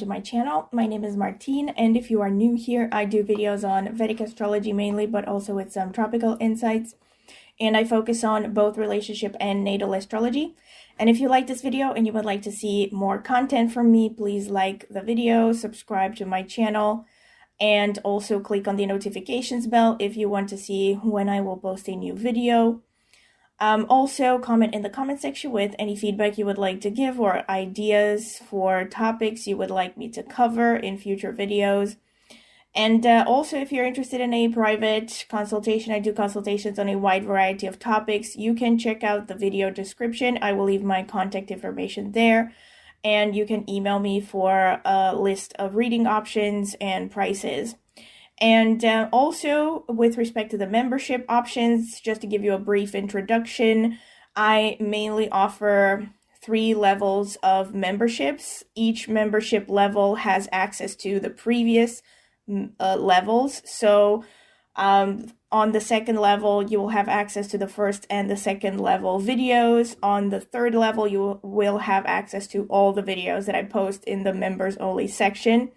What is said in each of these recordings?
to my channel. My name is Martine, and if you are new here, I do videos on Vedic astrology mainly, but also with some tropical insights. And I focus on both relationship and natal astrology. And if you like this video and you would like to see more content from me, please like the video, subscribe to my channel, and also click on the notifications bell if you want to see when I will post a new video. Also, comment in the comment section with any feedback you would like to give or ideas for topics you would like me to cover in future videos. And also, if you're interested in a private consultation, I do consultations on a wide variety of topics. You can check out the video description. I will leave my contact information there. And you can email me for a list of reading options and prices. And also, with respect to the membership options, just to give you a brief introduction, I mainly offer 3 levels of memberships. Each membership level has access to the previous levels. So on the second level, you will have access to the first and the second level videos. On the third level, you will have access to all the videos that I post in the members only section.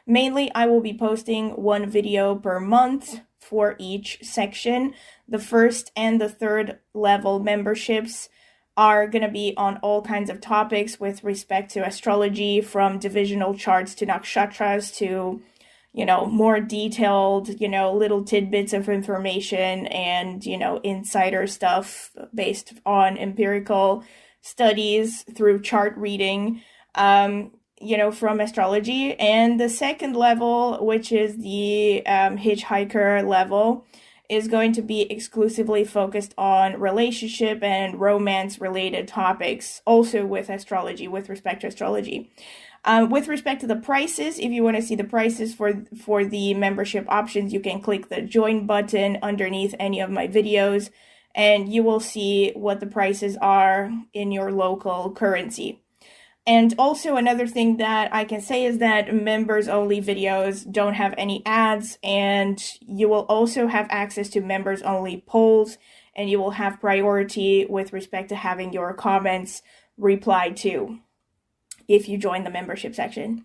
Mainly, I will be posting 1 video per month for each section. The first and the third level memberships are going to be on all kinds of topics with respect to astrology, from divisional charts to nakshatras to, more detailed, little tidbits of information and, insider stuff based on empirical studies through chart reading. From astrology. And the second level, which is the Hitchhiker level, is going to be exclusively focused on relationship and romance related topics, also with astrology, with respect to astrology. With respect to the prices, if you want to see the prices for the membership options, you can click the join button underneath any of my videos, and you will see what the prices are in your local currency. And also, another thing that I can say is that members-only videos don't have any ads, and you will also have access to members-only polls, and you will have priority with respect to having your comments replied to if you join the membership section.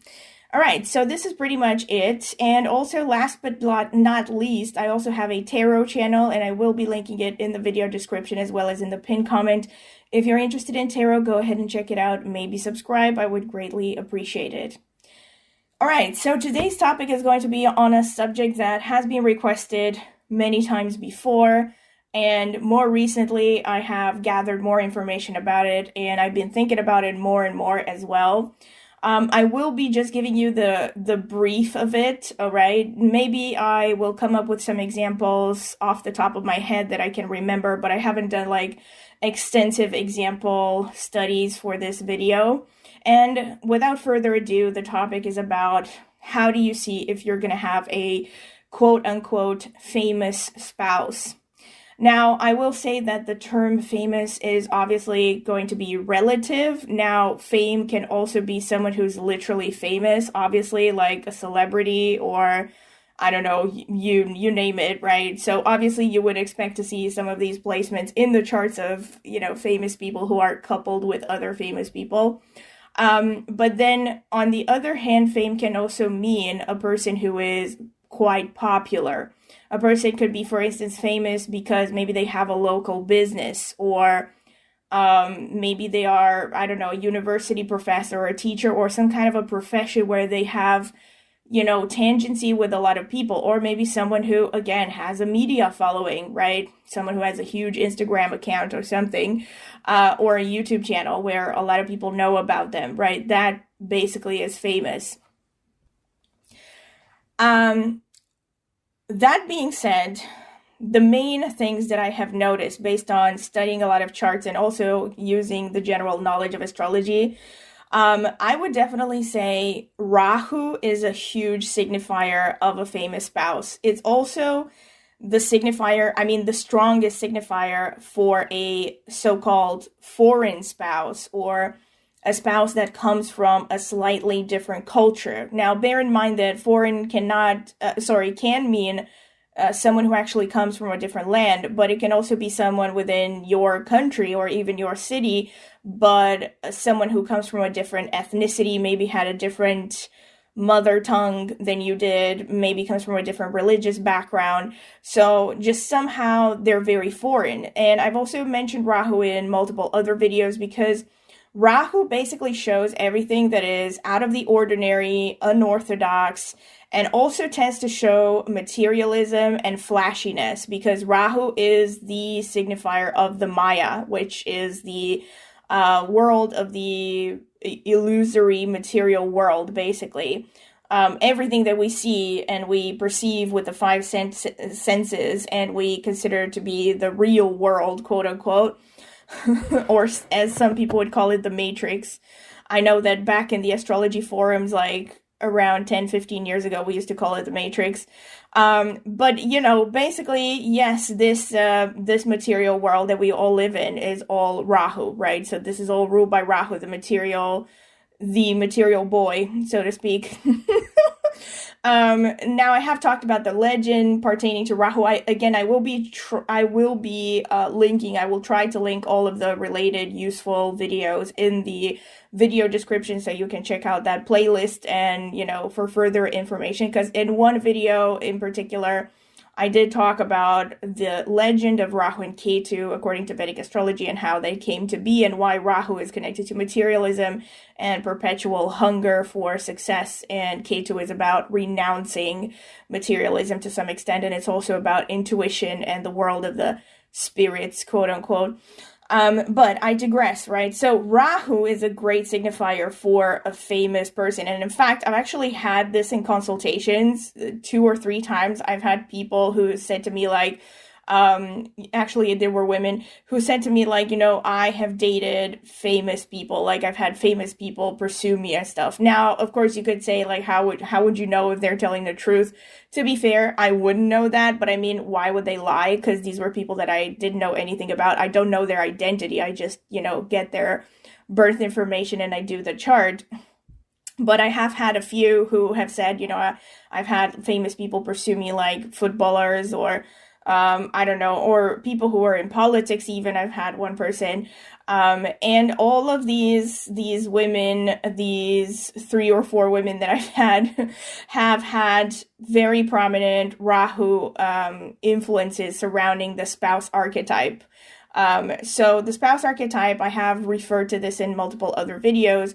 All right, so this is pretty much it. And also, last but not least, I also have a tarot channel, and I will be linking it in the video description as well as in the pinned comment. If you're interested in tarot, go ahead and check it out. Maybe subscribe. I would greatly appreciate it. All right, so today's topic is going to be on a subject that has been requested many times before. And more recently, I have gathered more information about it, and I've been thinking about it more and more as well. I will be just giving you the brief of it, all right? Maybe I will come up with some examples off the top of my head that I can remember, but I haven't done like extensive example studies for this video. And without further ado, the topic is about how do you see if you're going to have a quote-unquote famous spouse. Now, I will say that the term famous is obviously going to be relative. Now, fame can also be someone who's literally famous, obviously, like a celebrity or, I don't know, you name it, right? So obviously you would expect to see some of these placements in the charts of, famous people who are coupled with other famous people. But then on the other hand, fame can also mean a person who is quite popular. A person could be, for instance, famous because maybe they have a local business, or maybe they are, I don't know, a university professor or a teacher or some kind of a profession where they have, tangency with a lot of people, or maybe someone who, again, has a media following, right? Someone who has a huge Instagram account or something, or a YouTube channel where a lot of people know about them, right? That basically is famous. That being said, the main things that I have noticed based on studying a lot of charts and also using the general knowledge of astrology, I would definitely say Rahu is a huge signifier of a famous spouse. It's also the signifier, the strongest signifier for a so-called foreign spouse, or a spouse that comes from a slightly different culture. Now, bear in mind that foreign can mean someone who actually comes from a different land, but it can also be someone within your country or even your city, but someone who comes from a different ethnicity, maybe had a different mother tongue than you did, maybe comes from a different religious background. So just somehow they're very foreign. And I've also mentioned Rahu in multiple other videos because Rahu basically shows everything that is out of the ordinary, unorthodox, and also tends to show materialism and flashiness because Rahu is the signifier of the Maya, which is the world of the illusory material world, basically. Everything that we see and we perceive with the five senses and we consider to be the real world, quote unquote, or as some people would call it, the Matrix. I know that back in the astrology forums, like around 10-15 years ago, we used to call it the Matrix. But you know, basically, yes, this material world that we all live in is all Rahu, right? So this is all ruled by Rahu, the material boy, so to speak. Now I have talked about the legend pertaining to Rahu. I will be linking. I will try to link all of the related useful videos in the video description so you can check out that playlist and, you know, for further information. Because in one video in particular, I did talk about the legend of Rahu and Ketu according to Vedic astrology and how they came to be and why Rahu is connected to materialism and perpetual hunger for success, and Ketu is about renouncing materialism to some extent, and it's also about intuition and the world of the spirits, quote unquote. But I digress, right? So Rahu is a great signifier for a famous person. And in fact, I've actually had this in consultations 2 or 3 times. I've had people who said to me like, actually there were women who said to me like, you know, I have dated famous people, like I've had famous people pursue me and stuff. Now, of course, you could say like, how would you know if they're telling the truth? To be fair, I wouldn't know that, but I mean, why would they lie? Because these were people that I didn't know anything about. I don't know their identity. I just, you know, get their birth information and I do the chart. But I have had a few who have said, you know, I've had famous people pursue me, like footballers or I don't know, or people who are in politics even. I've had one person. And all of these women, these 3 or 4 women that I've had, have had very prominent Rahu influences surrounding the spouse archetype. So the spouse archetype, I have referred to this in multiple other videos.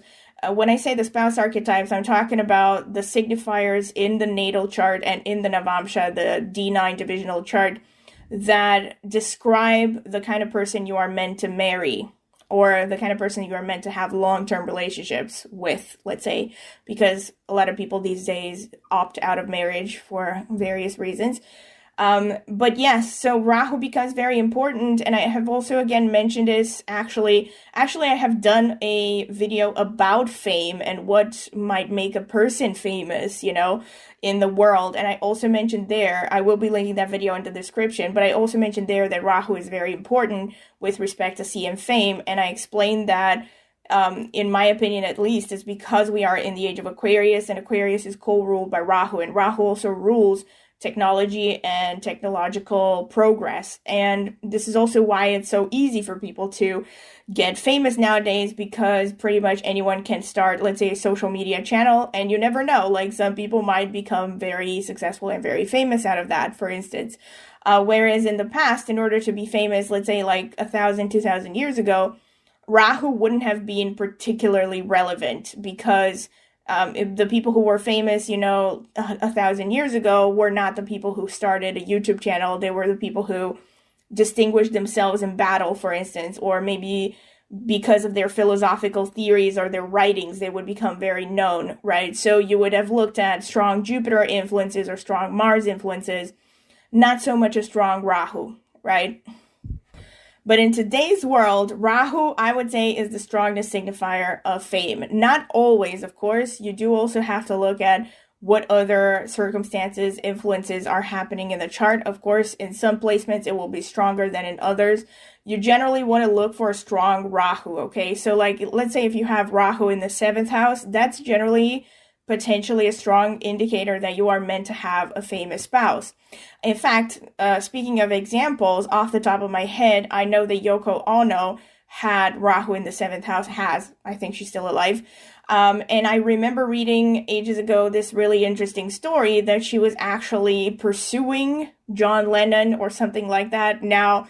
When I say the spouse archetypes, I'm talking about the signifiers in the natal chart and in the Navamsha, the D9 divisional chart, that describe the kind of person you are meant to marry, or the kind of person you are meant to have long-term relationships with, let's say, because a lot of people these days opt out of marriage for various reasons. But yes, so Rahu becomes very important, and I have also again mentioned this, actually I have done a video about fame and what might make a person famous, you know, in the world, and I also mentioned there, I will be linking that video in the description, but I also mentioned there that Rahu is very important with respect to CM fame, and I explained that in my opinion at least, is because we are in the age of Aquarius, and Aquarius is co-ruled by Rahu, and Rahu also rules technology and technological progress. And this is also why it's so easy for people to get famous nowadays, because pretty much anyone can start, let's say, a social media channel, and you never know, like some people might become very successful and very famous out of that, for instance. Whereas in the past, in order to be famous, let's say like 1,000-2,000 years ago, Rahu wouldn't have been particularly relevant, because if the people who were famous, you know, 1,000 years ago were not the people who started a YouTube channel. They were the people who distinguished themselves in battle, for instance, or maybe because of their philosophical theories or their writings, they would become very known, right? So you would have looked at strong Jupiter influences or strong Mars influences, not so much a strong Rahu, right? But in today's world, Rahu, I would say, is the strongest signifier of fame. Not always, of course. You do also have to look at what other circumstances, influences are happening in the chart. Of course, in some placements, it will be stronger than in others. You generally want to look for a strong Rahu, okay? So like, let's say if you have Rahu in the 7th house, that's generally potentially a strong indicator that you are meant to have a famous spouse. In fact, speaking of examples, off the top of my head, I know that Yoko Ono had Rahu in the 7th house, I think she's still alive. And I remember reading ages ago this really interesting story that she was actually pursuing John Lennon or something like that. Now,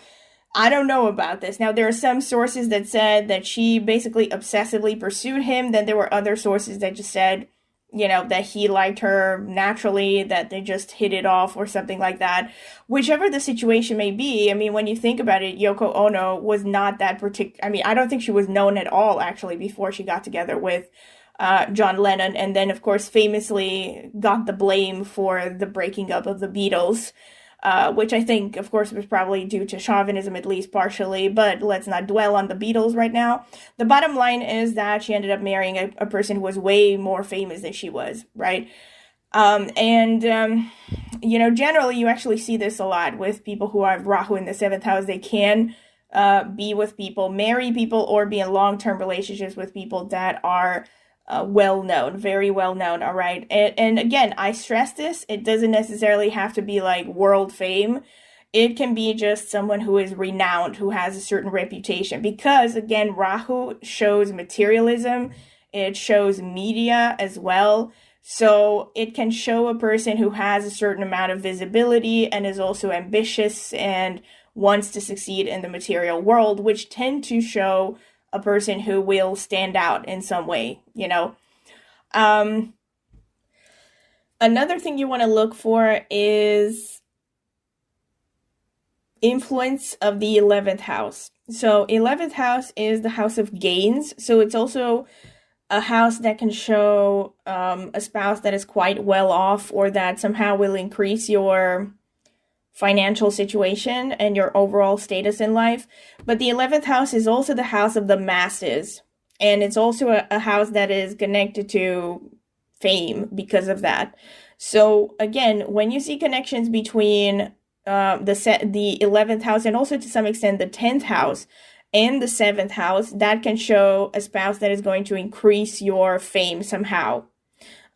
I don't know about this. Now, there are some sources that said that she basically obsessively pursued him. Then there were other sources that just said, that he liked her naturally, that they just hit it off or something like that. Whichever the situation may be, I mean, when you think about it, Yoko Ono was not that particular. I mean, I don't think she was known at all, actually, before she got together with John Lennon. And then, of course, famously got the blame for the breaking up of the Beatles. Which I think, of course, was probably due to chauvinism, at least partially, but let's not dwell on the Beatles right now. The bottom line is that she ended up marrying a person who was way more famous than she was, right? Generally, you actually see this a lot with people who have Rahu in the 7th house. They can be with people, marry people, or be in long-term relationships with people that are well-known, very well-known, all right? And again, I stress this, it doesn't necessarily have to be like world fame. It can be just someone who is renowned, who has a certain reputation. Because, again, Rahu shows materialism, it shows media as well. So it can show a person who has a certain amount of visibility and is also ambitious and wants to succeed in the material world, which tend to show a person who will stand out in some way, Another thing you want to look for is influence of the 11th house. So 11th house is the house of gains. So it's also a house that can show a spouse that is quite well off or that somehow will increase your financial situation and your overall status in life. But the 11th house is also the house of the masses. And it's also a house that is connected to fame because of that. So again, when you see connections between the 11th house and also to some extent the 10th house and the 7th house, that can show a spouse that is going to increase your fame somehow.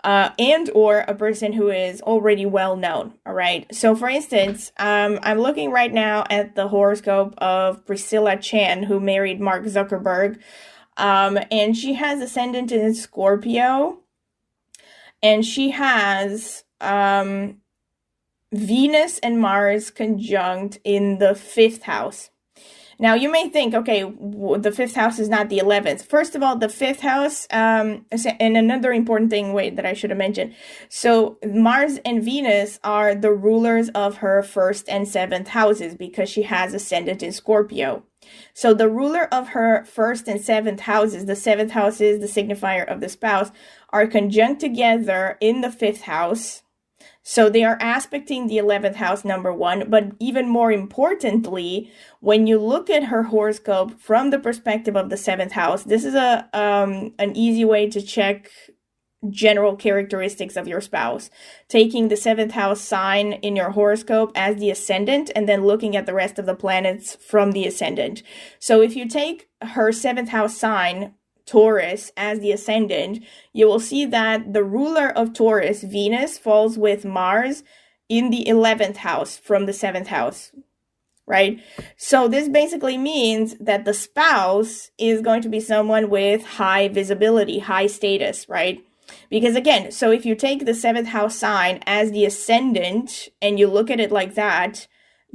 And or a person who is already well known, all right? So for instance, I'm looking right now at the horoscope of Priscilla Chan, who married Mark Zuckerberg, and she has ascendant in Scorpio, and she has Venus and Mars conjunct in the 5th house. Now, you may think, okay, the 5th house is not the 11th. First of all, the 5th house, and another important thing, that I should have mentioned. So, Mars and Venus are the rulers of her 1st and 7th houses because she has ascendant in Scorpio. So, the ruler of her 1st and 7th houses, the 7th house is the signifier of the spouse, are conjunct together in the 5th house. So they are aspecting the 11th house, number one, but even more importantly, when you look at her horoscope from the perspective of the 7th house, this is an easy way to check general characteristics of your spouse. Taking the 7th house sign in your horoscope as the ascendant and then looking at the rest of the planets from the ascendant. So if you take her 7th house sign, Taurus, as the ascendant, you will see that the ruler of Taurus, Venus, falls with Mars in the 11th house from the 7th house, right? So this basically means that the spouse is going to be someone with high visibility, high status, right? Because again, so if you take the 7th house sign as the ascendant and you look at it like that,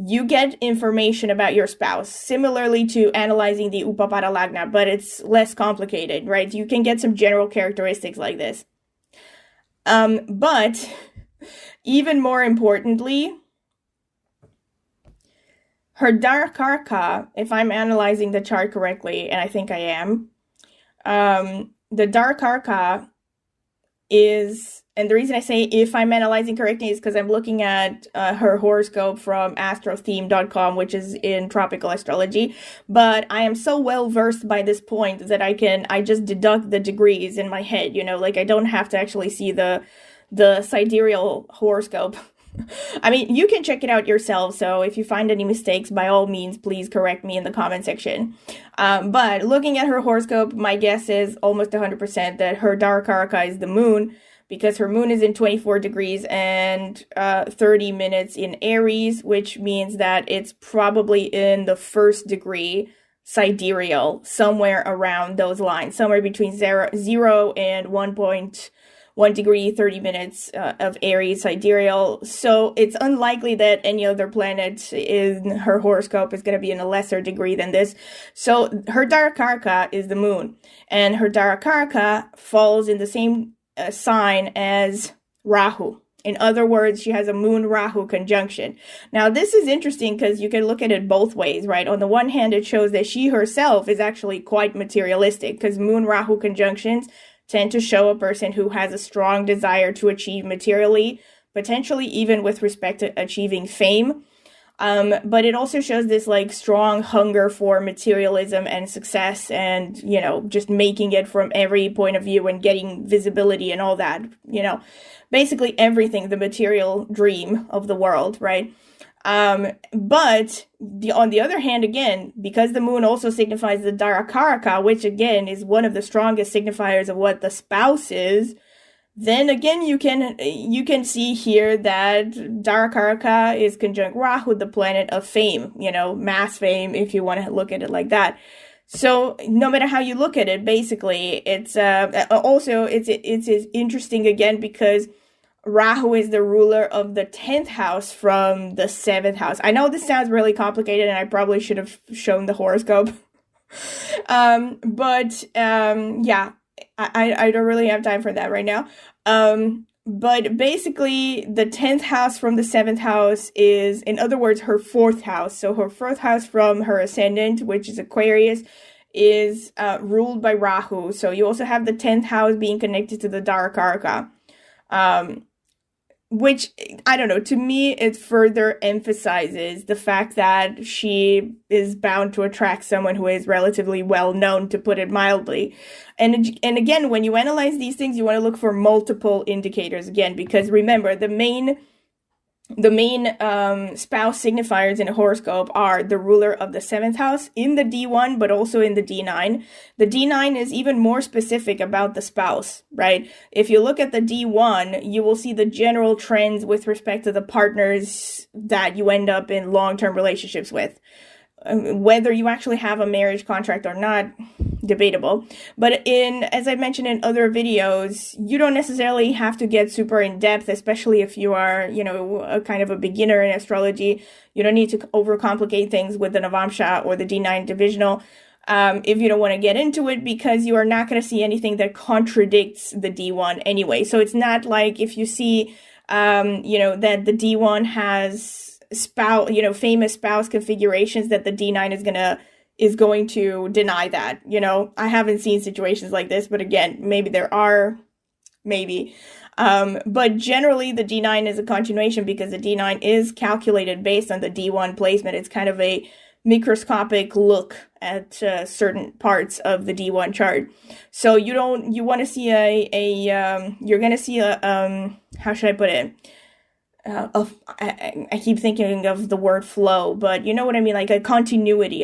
you get information about your spouse, similarly to analyzing the Upapara Lagna, but it's less complicated, right? You can get some general characteristics like this. But even more importantly, her Dharkarka, if I'm analyzing the chart correctly, and I think I am, the Dharkarka is, and the reason I say if I'm analyzing correctly is because I'm looking at her horoscope from astrotheme.com, which is in tropical astrology. But I am so well versed by this point that I just deduct the degrees in my head, like I don't have to actually see the sidereal horoscope. I mean, you can check it out yourself, so if you find any mistakes, by all means, please correct me in the comment section. But looking at her horoscope, my guess is almost 100% that her Dharkaraka is the moon, because her moon is in 24 degrees and 30 minutes in Aries, which means that it's probably in the first degree sidereal, somewhere around those lines, somewhere between 0 and 1.1 degree, 30 minutes of Aries sidereal. So it's unlikely that any other planet in her horoscope is going to be in a lesser degree than this. So her Darakaraka is the moon, and her Darakaraka falls in the same sign as Rahu. In other words, she has a moon-Rahu conjunction. Now, this is interesting because you can look at it both ways, right? On the one hand, it shows that she herself is actually quite materialistic, because moon-Rahu conjunctions tend to show a person who has a strong desire to achieve materially, potentially even with respect to achieving fame. But it also shows this like strong hunger for materialism and success, and, you know, just making it from every point of view and getting visibility and all that, you know, basically everything, the material dream of the world, right? But on the other hand, again, because the moon also signifies the Darakaraka, which again is one of the strongest signifiers of what the spouse is, then again, you can see here that Darakaraka is conjunct Rahu, the planet of fame, you know, mass fame, if you want to look at it like that. So no matter how you look at it, basically, it's also it's interesting again because Rahu is the ruler of the 10th house from the 7th house. I know this sounds really complicated, and I probably should have shown the horoscope, but yeah. I don't really have time for that right now. But basically, the 10th house from the 7th house is, in other words, her 4th house. So her 4th house from her ascendant, which is Aquarius, is ruled by Rahu. So you also have the 10th house being connected to the Darakaraka. Which, I don't know, to me, it further emphasizes the fact that she is bound to attract someone who is relatively well known, to put it mildly. And again, when you analyze these things, you want to look for multiple indicators again, because remember, the main spouse signifiers in a horoscope are the ruler of the 7th house in the D1, but also in the D9. The D9 is even more specific about the spouse, right? If you look at the D1, you will see the general trends with respect to the partners that you end up in long-term relationships with. Whether you actually have a marriage contract or not, debatable. But as I mentioned in other videos, you don't necessarily have to get super in depth, especially if you are, you know, a kind of a beginner in astrology. You don't need to overcomplicate things with the Navamsha or the D9 divisional if you don't want to get into it, because you are not going to see anything that contradicts the D1 anyway. So it's not like if you see, you know, that the D1 has famous spouse configurations, that the D9 is going to deny that. You know, I haven't seen situations like this, but again, maybe there are, maybe. But generally the D9 is a continuation because the D9 is calculated based on the D1 placement. It's kind of a microscopic look at certain parts of the D1 chart. So you want to see you're going to see how should I put it? I keep thinking of the word flow, but you know what I mean, like a continuity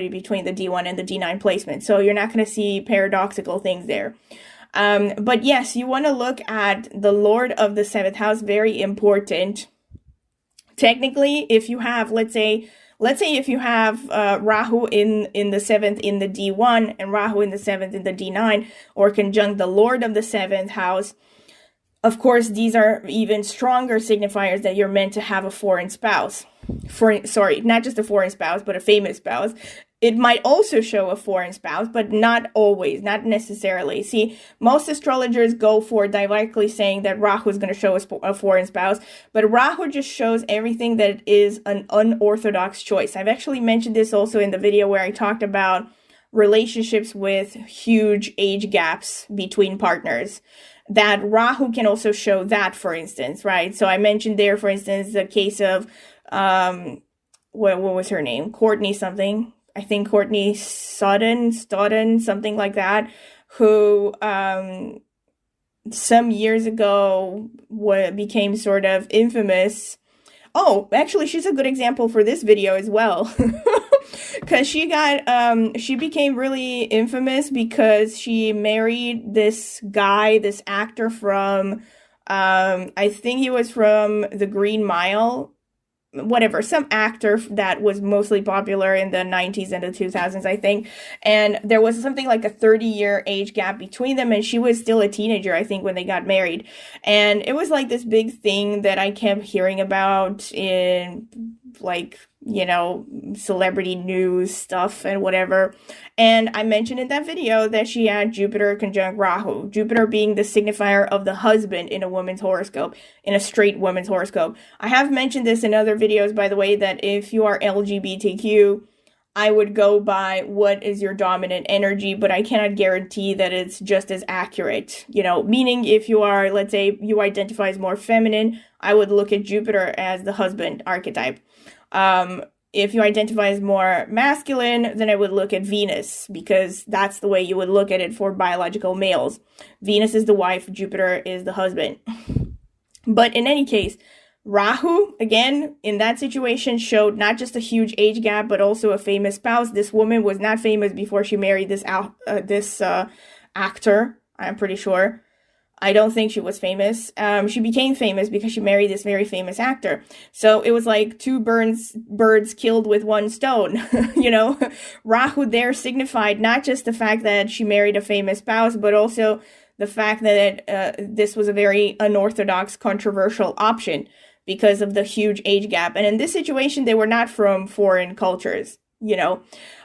between the D1 and the D9 placement. So you're not going to see paradoxical things there. But yes, you want to look at the Lord of the 7th house, very important. Technically, if you have, let's say if you have Rahu in the 7th in the D1 and Rahu in the 7th in the D9, or conjunct the Lord of the 7th house, of course, these are even stronger signifiers that you're meant to have a foreign spouse. Not just a foreign spouse, but a famous spouse. It might also show a foreign spouse, but not always, not necessarily. See, most astrologers go for directly saying that Rahu is going to show a foreign spouse, but Rahu just shows everything that is an unorthodox choice. I've actually mentioned this also in the video where I talked about relationships with huge age gaps between partners. That Rahu can also show that, for instance, right? So I mentioned there, for instance, the case of, what was her name? Courtney something. I think Courtney Stodden, something like that, who some years ago became sort of infamous Oh, actually, she's a good example for this video as well. Because she became really infamous because she married this guy, this actor from, I think he was from The Green Mile, whatever, some actor that was mostly popular in the 90s and the 2000s, I think. And there was something like a 30-year age gap between them, and she was still a teenager, I think, when they got married. And it was like this big thing that I kept hearing about in, like, you know, celebrity news stuff and whatever. And I mentioned in that video that she had Jupiter conjunct Rahu, Jupiter being the signifier of the husband in a woman's horoscope, in a straight woman's horoscope. I have mentioned this in other videos, by the way, that if you are LGBTQ, I would go by what is your dominant energy, but I cannot guarantee that it's just as accurate, you know, meaning if you are, let's say you identify as more feminine, I would look at Jupiter as the husband archetype. If you identify as more masculine, then I would look at Venus, because that's the way you would look at it for biological males. Venus is the wife, Jupiter is the husband. But in any case, Rahu, again, in that situation, showed not just a huge age gap, but also a famous spouse. This woman was not famous before she married this actor, I'm pretty sure. I don't think she was famous. She became famous because she married this very famous actor. So it was like two birds killed with one stone. You know, Rahu there signified not just the fact that she married a famous spouse, but also the fact that this was a very unorthodox, controversial option because of the huge age gap. And in this situation, they were not from foreign cultures, you know.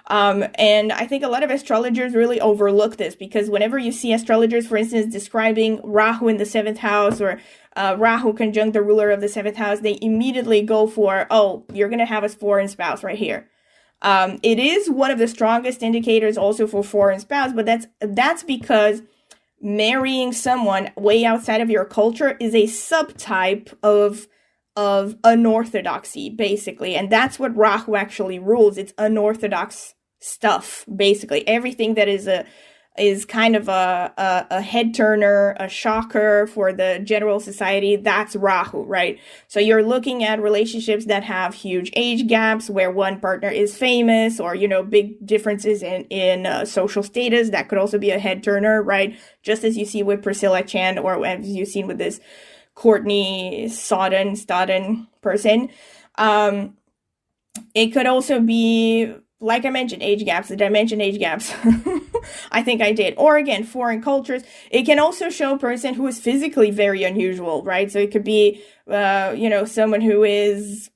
And I think a lot of astrologers really overlook this, because whenever you see astrologers, for instance, describing Rahu in the 7th house, or Rahu conjunct the ruler of the 7th house, they immediately go for, oh, you're going to have a foreign spouse right here. It is one of the strongest indicators also for foreign spouse, but that's because marrying someone way outside of your culture is a subtype of unorthodoxy, basically. And that's what Rahu actually rules. It's unorthodox stuff, basically. Everything that is kind of a head turner, a shocker for the general society, that's Rahu, right? So you're looking at relationships that have huge age gaps, where one partner is famous, or, you know, big differences in social status. That could also be a head turner, right? Just as you see with Priscilla Chan, or as you've seen with this Courtney Stodden person. It could also be, like I mentioned, age gaps. Did I mention age gaps? I think I did. Or again, foreign cultures. It can also show a person who is physically very unusual, right? So it could be, you know, someone who is,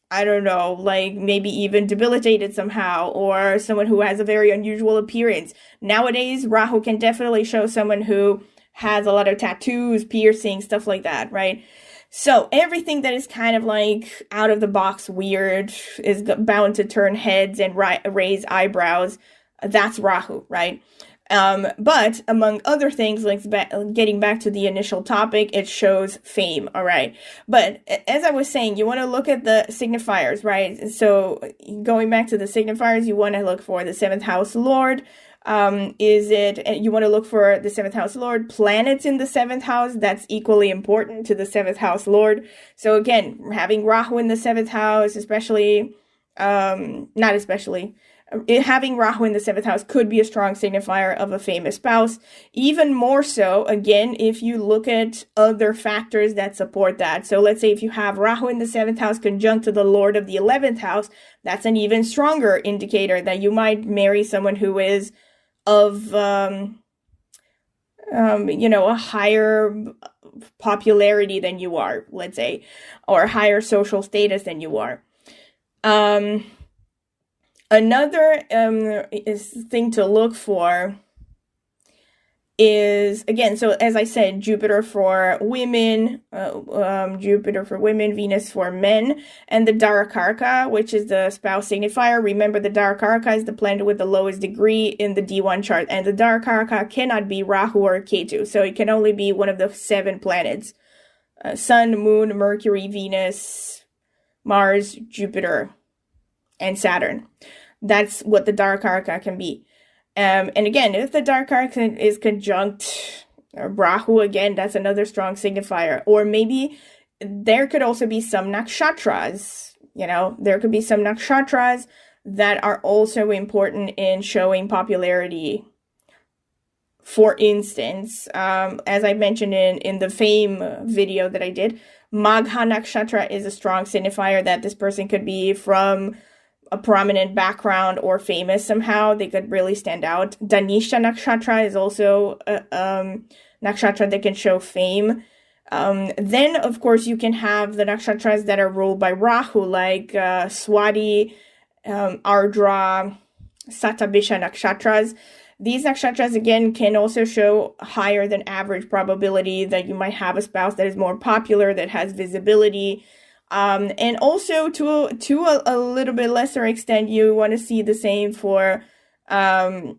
I don't know, like maybe even debilitated somehow, or someone who has a very unusual appearance. Nowadays, Rahu can definitely show someone who has a lot of tattoos, piercings, stuff like that, right? So everything that is kind of like out of the box weird is bound to turn heads and raise eyebrows. That's Rahu, right? But among other things, like getting back to the initial topic, it shows fame, all right? But as I was saying, you want to look at the signifiers, right? So going back to the signifiers, you want to look for the 7th house lord. You want to look for the 7th house lord, planets in the 7th house, that's equally important to the 7th house lord. So again, having Rahu in the 7th house, having Rahu in the 7th house could be a strong signifier of a famous spouse. Even more so, again, if you look at other factors that support that. So let's say if you have Rahu in the 7th house conjunct to the lord of the 11th house, that's an even stronger indicator that you might marry someone who is of, you know, a higher popularity than you are, let's say, or higher social status than you are. Another thing to look for is, again, so as I said, Jupiter for women, Venus for men, and the Darakarka, which is the spouse signifier. Remember, the Darakarka is the planet with the lowest degree in the D1 chart, and the Darakarka cannot be Rahu or Ketu, so it can only be one of the 7 planets. Sun, Moon, Mercury, Venus, Mars, Jupiter, and Saturn. That's what the Darakarka can be. And again, if the Darakarka is conjunct Rahu, again, that's another strong signifier. Or maybe there could also be some nakshatras, there could be some nakshatras that are also important in showing popularity. For instance, as I mentioned in the fame video that I did, Magha Nakshatra is a strong signifier that this person could be from a prominent background or famous somehow. They could really stand out. Dhanisha Nakshatra is also a nakshatra that can show fame. Then, of course, you can have the nakshatras that are ruled by Rahu, like Swati, Ardra, Satabisha nakshatras. These nakshatras, again, can also show higher than average probability that you might have a spouse that is more popular, that has visibility. And also, to a little bit lesser extent, you want to see the same for... you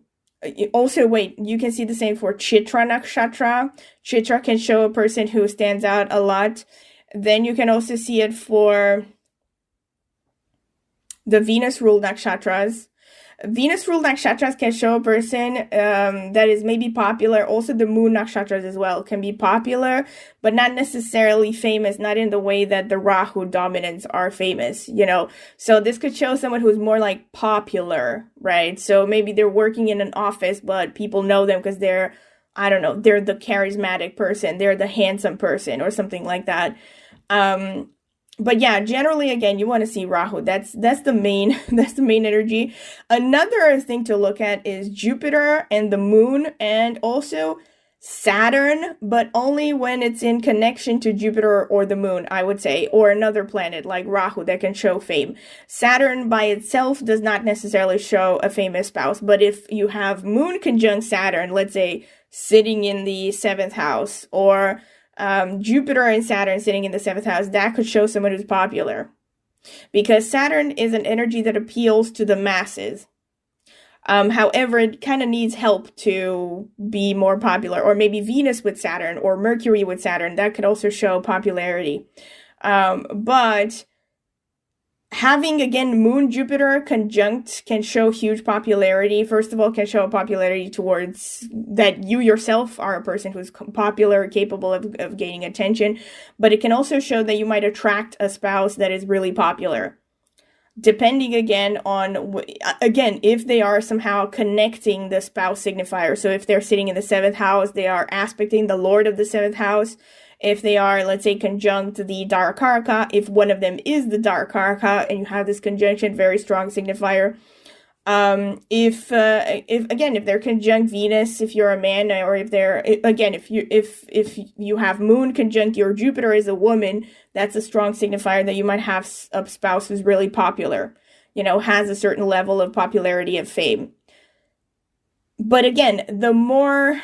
can see the same for Chitra Nakshatra. Chitra can show a person who stands out a lot. Then you can also see it for the Venus-ruled nakshatras. Venus-ruled nakshatras can show a person that is maybe popular. Also, the moon nakshatras as well can be popular, but not necessarily famous, not in the way that the Rahu dominants are famous, So this could show someone who's more like popular, right? So maybe they're working in an office, but people know them because they're the charismatic person, they're the handsome person or something like that. But yeah, generally, again, you want to see Rahu. That's the main energy. Another thing to look at is Jupiter and the moon, and also Saturn, but only when it's in connection to Jupiter or the moon, I would say, or another planet like Rahu that can show fame. Saturn by itself does not necessarily show a famous spouse, but if you have moon conjunct Saturn, let's say sitting in the 7th house, or Jupiter and Saturn sitting in the 7th house, that could show someone who's popular. Because Saturn is an energy that appeals to the masses. However, it kind of needs help to be more popular. Or maybe Venus with Saturn or Mercury with Saturn, that could also show popularity. But having, again, Moon Jupiter conjunct can show huge popularity. First of all, can show popularity towards that you yourself are a person who's popular, capable of gaining attention. But it can also show that you might attract a spouse that is really popular. Depending again on, if they are somehow connecting the spouse signifier. So if they're sitting in the 7th house, they are aspecting the Lord of the 7th house. If they are, let's say, conjunct the Dharkaraka, if one of them is the Dharkaraka, and you have this conjunction, very strong signifier. If they're conjunct Venus, if you're a man, or if you have Moon conjunct your Jupiter as a woman, that's a strong signifier that you might have a spouse who's really popular, has a certain level of popularity, of fame. But again, the more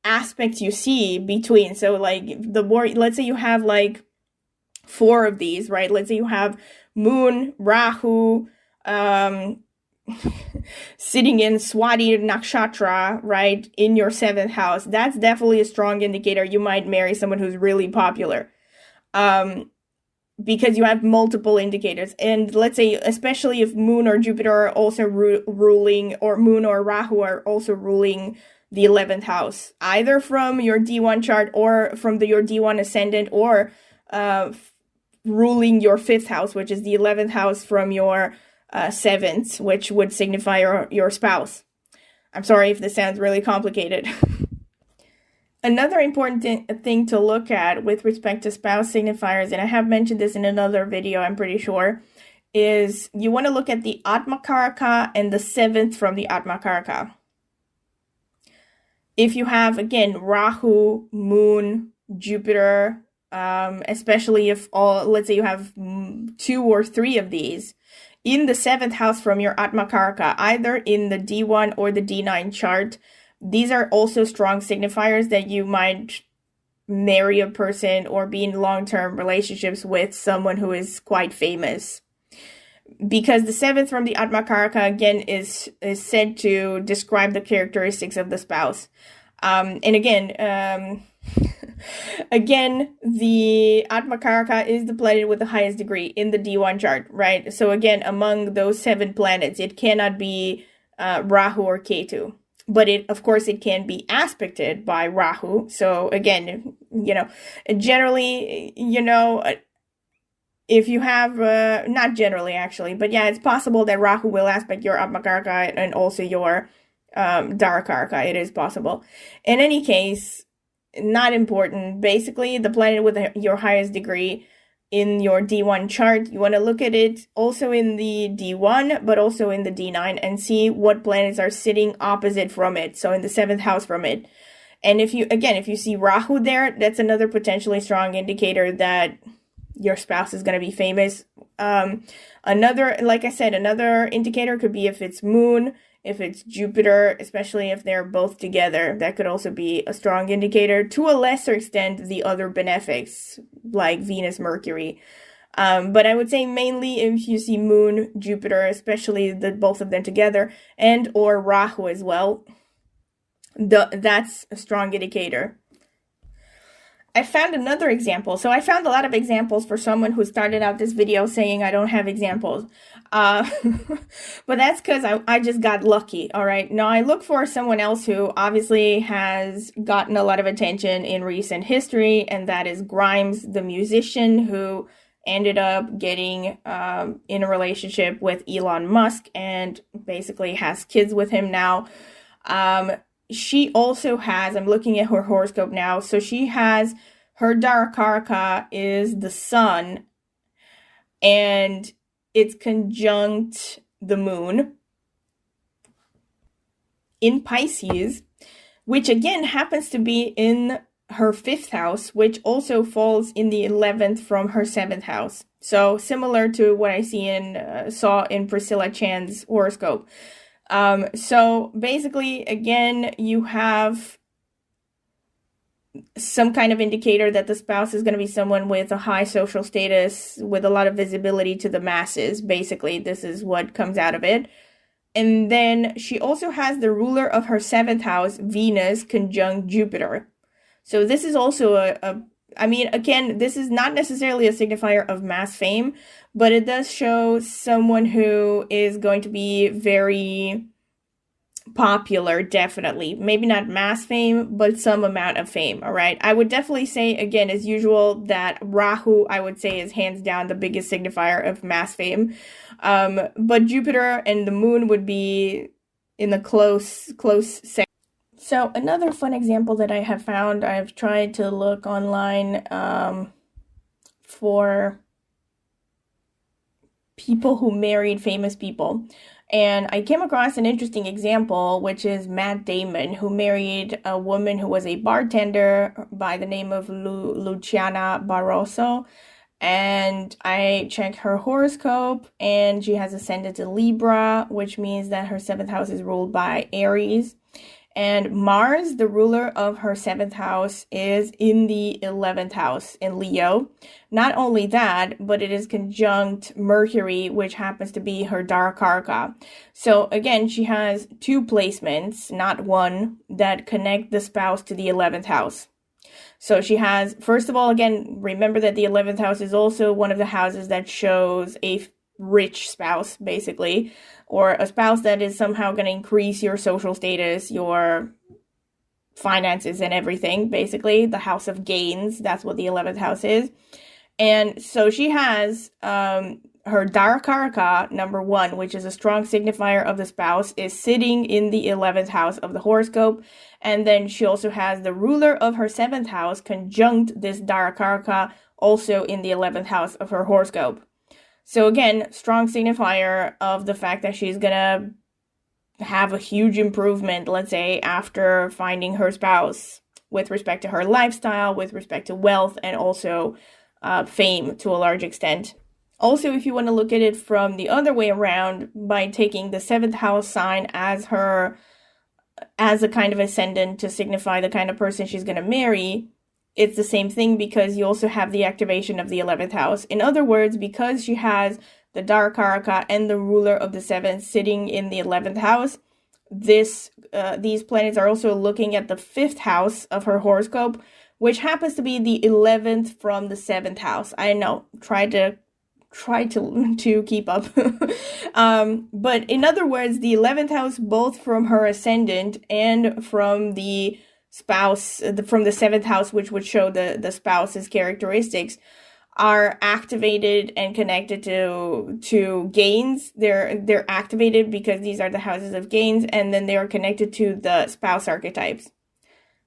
aspects you see between, so like the more, let's say you have like 4 of these, right? Let's say you have Moon, Rahu, sitting in Swati Nakshatra, right, in your 7th house. That's definitely a strong indicator you might marry someone who's really popular. Because you have multiple indicators. And let's say, especially if Moon or Jupiter are also ruling, or Moon or Rahu are also ruling the 11th house, either from your D1 chart or from your D1 ascendant, or ruling your 5th house, which is the 11th house from your 7th, which would signify your spouse. I'm sorry if this sounds really complicated. Another important thing to look at with respect to spouse signifiers, and I have mentioned this in another video, I'm pretty sure, is you want to look at the Atmakaraka and the 7th from the Atmakaraka. If you have, again, Rahu, Moon, Jupiter, especially if let's say you have 2 or 3 of these in the 7th house from your Atmakaraka, either in the D1 or the D9 chart, these are also strong signifiers that you might marry a person or be in long-term relationships with someone who is quite famous. Because the 7th from the Atmakaraka, again, is said to describe the characteristics of the spouse. And again, the Atmakaraka is the planet with the highest degree in the D1 chart, right? So again, among those 7 planets, it cannot be Rahu or Ketu. but of course, it can be aspected by Rahu. So again, generally, if you have, not generally actually, but yeah, it's possible that Rahu will aspect your Atmakarka and also your Darakarka. It is possible. In any case, not important. Basically, the planet with your highest degree in your D1 chart, you want to look at it also in the D1, but also in the D9 and see what planets are sitting opposite from it. So in the 7th house from it. And if you see Rahu there, that's another potentially strong indicator that your spouse is going to be famous. Like I said, another indicator could be if it's Moon, if it's Jupiter, especially if they're both together. That could also be a strong indicator. To a lesser extent, the other benefics, like Venus, Mercury. But I would say mainly if you see Moon, Jupiter, especially both of them together, and or Rahu as well, that's a strong indicator. I found another example. So I found a lot of examples for someone who started out this video saying I don't have examples. But that's because I just got lucky, all right? Now, I look for someone else who obviously has gotten a lot of attention in recent history, and that is Grimes, the musician who ended up getting in a relationship with Elon Musk and basically has kids with him now. She also has, I'm looking at her horoscope now, so she has, her Darakarka is the sun, and it's conjunct the moon in Pisces, which again happens to be in her 5th house, which also falls in the 11th from her 7th house. So similar to what I saw in Priscilla Chan's horoscope. So basically, again, you have some kind of indicator that the spouse is going to be someone with a high social status, with a lot of visibility to the masses. Basically, this is what comes out of it. And then she also has the ruler of her 7th house, Venus, conjunct Jupiter. So this is also again, this is not necessarily a signifier of mass fame, but it does show someone who is going to be very popular, definitely. Maybe not mass fame, but some amount of fame, all right? I would definitely say, again, as usual, that Rahu, I would say, is hands down the biggest signifier of mass fame. But Jupiter and the moon would be in the close second. So another fun example that I have found, I've tried to look online for people who married famous people. And I came across an interesting example, which is Matt Damon, who married a woman who was a bartender by the name of Luciana Barroso. And I checked her horoscope, and she has ascended to Libra, which means that her 7th house is ruled by Aries. And Mars, the ruler of her 7th house, is in the 11th house in Leo. Not only that, but it is conjunct Mercury, which happens to be her Darakarka. So again, she has 2 placements, not one, that connect the spouse to the 11th house. So she has, first of all, again, remember that the 11th house is also one of the houses that shows a rich spouse, basically, or a spouse that is somehow going to increase your social status, your finances and everything, basically. The house of gains, that's what the 11th house is. And so she has her Darakarka, number 1, which is a strong signifier of the spouse, is sitting in the 11th house of the horoscope. And then she also has the ruler of her 7th house conjunct this Darakarka, also in the 11th house of her horoscope. So again, strong signifier of the fact that she's gonna have a huge improvement, let's say, after finding her spouse, with respect to her lifestyle, with respect to wealth, and also fame to a large extent. Also, if you want to look at it from the other way around, by taking the 7th house sign as a kind of ascendant to signify the kind of person she's gonna marry, it's the same thing, because you also have the activation of the 11th house. In other words, because she has the Darakarka and the ruler of the 7th sitting in the 11th house, these planets are also looking at the 5th house of her horoscope, which happens to be the 11th from the 7th house. I know, try to try to keep up. But in other words, the 11th house, both from her ascendant and from the spouse, from the 7th house, which would show the spouse's characteristics, are activated and connected to gains. They're activated because these are the houses of gains, and then they are connected to the spouse archetypes.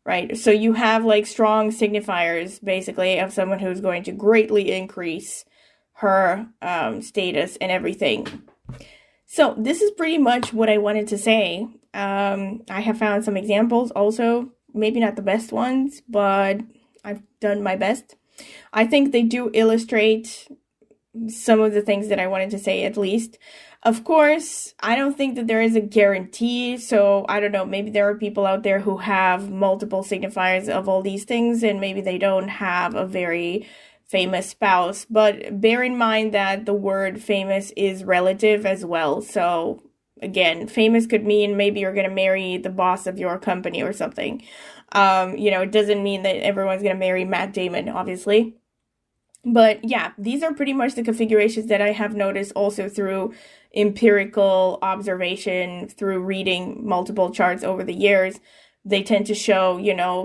Right? So you have like strong signifiers, basically, of someone who's going to greatly increase her status and everything. So this is pretty much what I wanted to say. I have found some examples also, maybe not the best ones, but I've done my best. I think they do illustrate some of the things that I wanted to say, at least. Of course, I don't think that there is a guarantee, so I don't know, maybe there are people out there who have multiple signifiers of all these things, and maybe they don't have a very famous spouse, but bear in mind that the word famous is relative as well. So again, famous could mean maybe you're going to marry the boss of your company or something. It doesn't mean that everyone's going to marry Matt Damon, obviously. But yeah, these are pretty much the configurations that I have noticed also through empirical observation, through reading multiple charts over the years. They tend to show,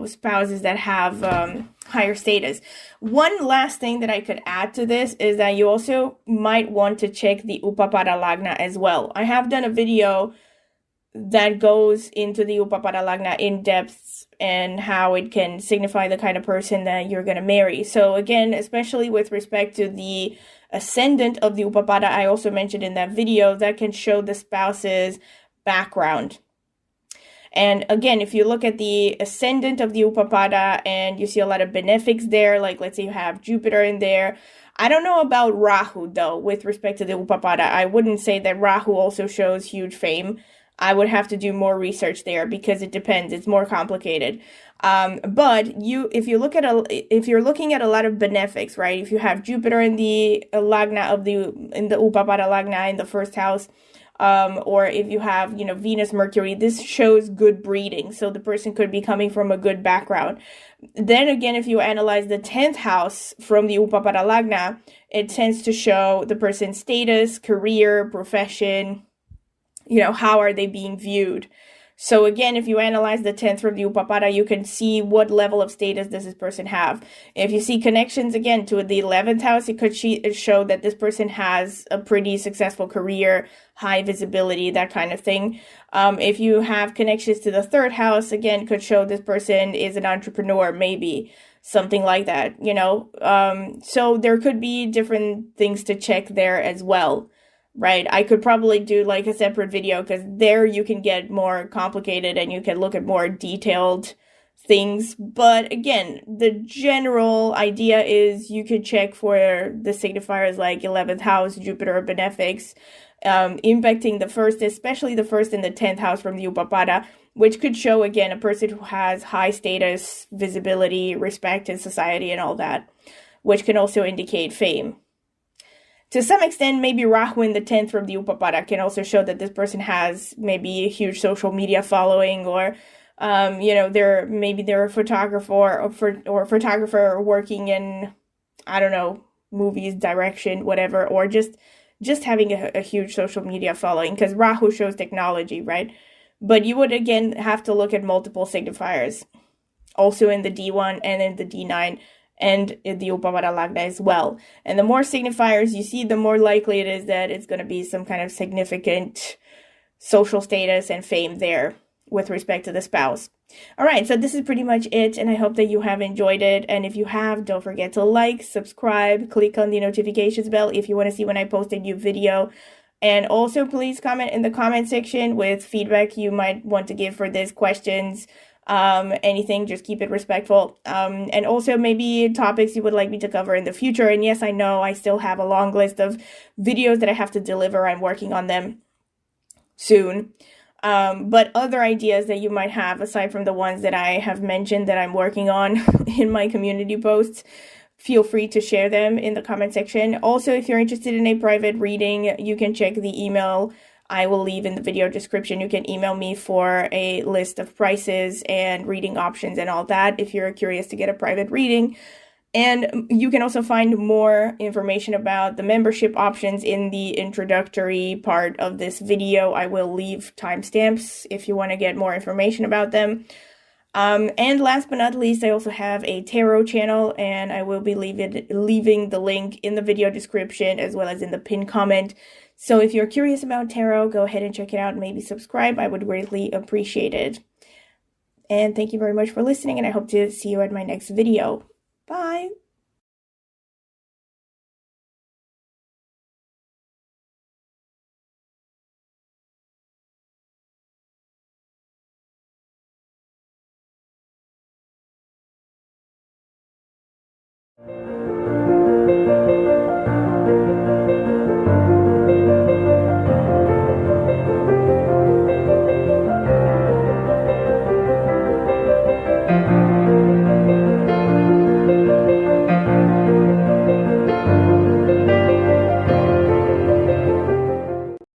spouses that have higher status. One last thing that I could add to this is that you also might want to check the Upapada Lagna as well. I have done a video that goes into the Upapada Lagna in depth and how it can signify the kind of person that you're going to marry. So again, especially with respect to the ascendant of the Upapada, I also mentioned in that video, that can show the spouse's background. And again, if you look at the ascendant of the Upapada and you see a lot of benefics there, like let's say you have Jupiter in there. I don't know about Rahu though, with respect to the Upapada. I wouldn't say that Rahu also shows huge fame. I would have to do more research there because it depends. It's more complicated. But if you're looking at a lot of benefics, right? If you have Jupiter in the Lagna in the Upapada Lagna in the first house, or if you have, Venus, Mercury, this shows good breeding. So the person could be coming from a good background. Then again, if you analyze the 10th house from the Upapada Lagna, it tends to show the person's status, career, profession, how are they being viewed? So again, if you analyze the 10th from the Upapada, you can see what level of status does this person have. If you see connections again to the 11th house, it could show that this person has a pretty successful career, high visibility, that kind of thing. If you have connections to the 3rd house, again, could show this person is an entrepreneur, maybe something like that, So there could be different things to check there as well. Right, I could probably do like a separate video because there you can get more complicated and you can look at more detailed things. But again, the general idea is you could check for the signifiers like 11th house, Jupiter, benefics, impacting the first, especially the 1st and the 10th house from the Upapada, which could show again a person who has high status, visibility, respect in society and all that, which can also indicate fame. To some extent, maybe Rahu in the 10th from the Upapada can also show that this person has maybe a huge social media following, or they're a photographer or photographer working in, I don't know, movies, direction, whatever, or just having a huge social media following, because Rahu shows technology, right? But you would again have to look at multiple signifiers, also in the D1 and in the D9. And in the Upapada Lagna as well. And the more signifiers you see, the more likely it is that it's going to be some kind of significant social status and fame there with respect to the spouse. All right, so this is pretty much it, and I hope that you have enjoyed it. And if you have, don't forget to like, subscribe, click on the notifications bell if you want to see when I post a new video. And also, please comment in the comment section with feedback you might want to give for these questions. Anything, just keep it respectful. And also maybe topics you would like me to cover in the future. And yes, I know I still have a long list of videos that I have to deliver. I'm working on them soon. But other ideas that you might have, aside from the ones that I have mentioned that I'm working on in my community posts, feel free to share them in the comment section. Also, if you're interested in a private reading, you can check the email I will leave in the video description. You can email me for a list of prices and reading options and all that if you're curious to get a private reading. And you can also find more information about the membership options in the introductory part of this video. I will leave timestamps if you want to get more information about them. And last but not least, I also have a tarot channel, and I will be leaving the link in the video description as well as in the pinned comment. So if you're curious about tarot, go ahead and check it out and maybe subscribe. I would greatly appreciate it. And thank you very much for listening, and I hope to see you at my next video. Bye!